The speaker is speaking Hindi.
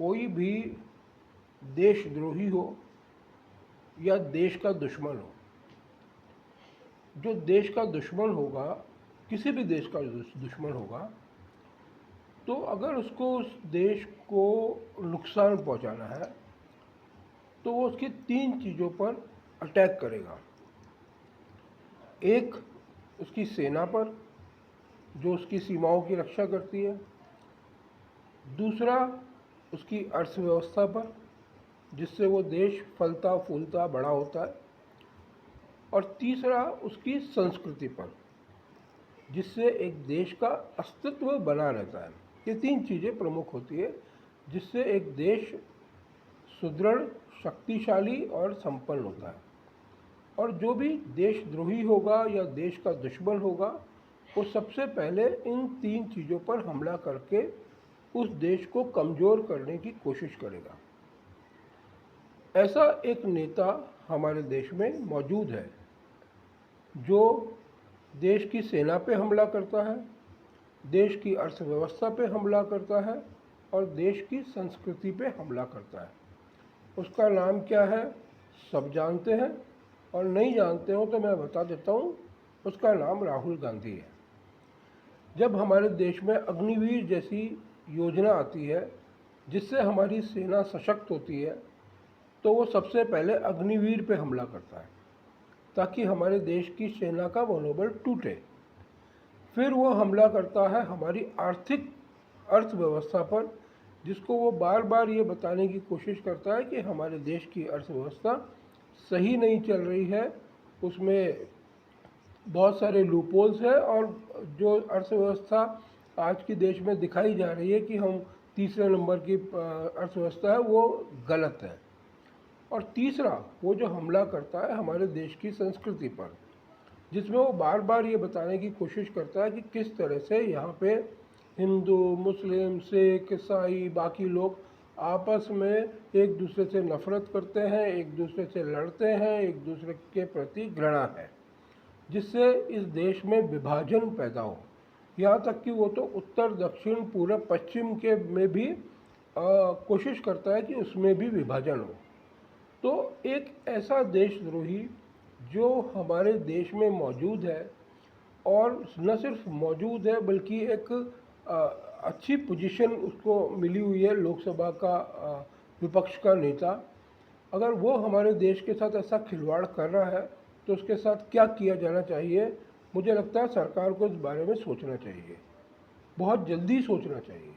कोई भी देशद्रोही हो या देश का दुश्मन हो, जो देश का दुश्मन होगा, किसी भी देश का दुश्मन होगा, तो अगर उसको उस देश को नुकसान पहुंचाना है तो वो उसकी 3 चीज़ों पर अटैक करेगा। एक, उसकी सेना पर, जो उसकी सीमाओं की रक्षा करती है। दूसरा, उसकी अर्थव्यवस्था पर, जिससे वो देश फलता फूलता बड़ा होता है। और तीसरा, उसकी संस्कृति पर, जिससे एक देश का अस्तित्व बना रहता है। ये 3 चीज़ें प्रमुख होती है जिससे एक देश सुदृढ़, शक्तिशाली और संपन्न होता है। और जो भी देशद्रोही होगा या देश का दुश्मन होगा, वो सबसे पहले इन 3 चीज़ों पर हमला करके उस देश को कमज़ोर करने की कोशिश करेगा। ऐसा एक नेता हमारे देश में मौजूद है जो देश की सेना पे हमला करता है, देश की अर्थव्यवस्था पे हमला करता है और देश की संस्कृति पे हमला करता है। उसका नाम क्या है, सब जानते हैं, और नहीं जानते हो तो मैं बता देता हूँ। उसका नाम राहुल गांधी है। जब हमारे देश में अग्निवीर जैसी योजना आती है जिससे हमारी सेना सशक्त होती है, तो वो सबसे पहले अग्निवीर पे हमला करता है ताकि हमारे देश की सेना का मनोबल टूटे। फिर वो हमला करता है हमारी आर्थिक अर्थव्यवस्था पर, जिसको वो बार बार ये बताने की कोशिश करता है कि हमारे देश की अर्थव्यवस्था सही नहीं चल रही है, उसमें बहुत सारे लूपहोल्स हैं, और जो अर्थव्यवस्था आज के देश में दिखाई जा रही है कि हम तीसरे नंबर की अर्थव्यवस्था है, वो गलत है। और तीसरा, वो जो हमला करता है हमारे देश की संस्कृति पर, जिसमें वो बार बार ये बताने की कोशिश करता है कि किस तरह से यहाँ पे हिंदू, मुस्लिम, सिख, ईसाई, बाकी लोग आपस में एक दूसरे से नफरत करते हैं, एक दूसरे से लड़ते हैं, एक दूसरे के प्रति घृणा है, जिससे इस देश में विभाजन पैदा हो। यहाँ तक कि वो तो उत्तर, दक्षिण, पूरब, पश्चिम के में भी कोशिश करता है कि उसमें भी विभाजन हो। तो एक ऐसा देशद्रोही जो हमारे देश में मौजूद है, और न सिर्फ मौजूद है बल्कि एक अच्छी पोजीशन उसको मिली हुई है, लोकसभा का विपक्ष का नेता, अगर वो हमारे देश के साथ ऐसा खिलवाड़ कर रहा है तो उसके साथ क्या किया जाना चाहिए। मुझे लगता है सरकार को इस बारे में सोचना चाहिए, बहुत जल्दी सोचना चाहिए।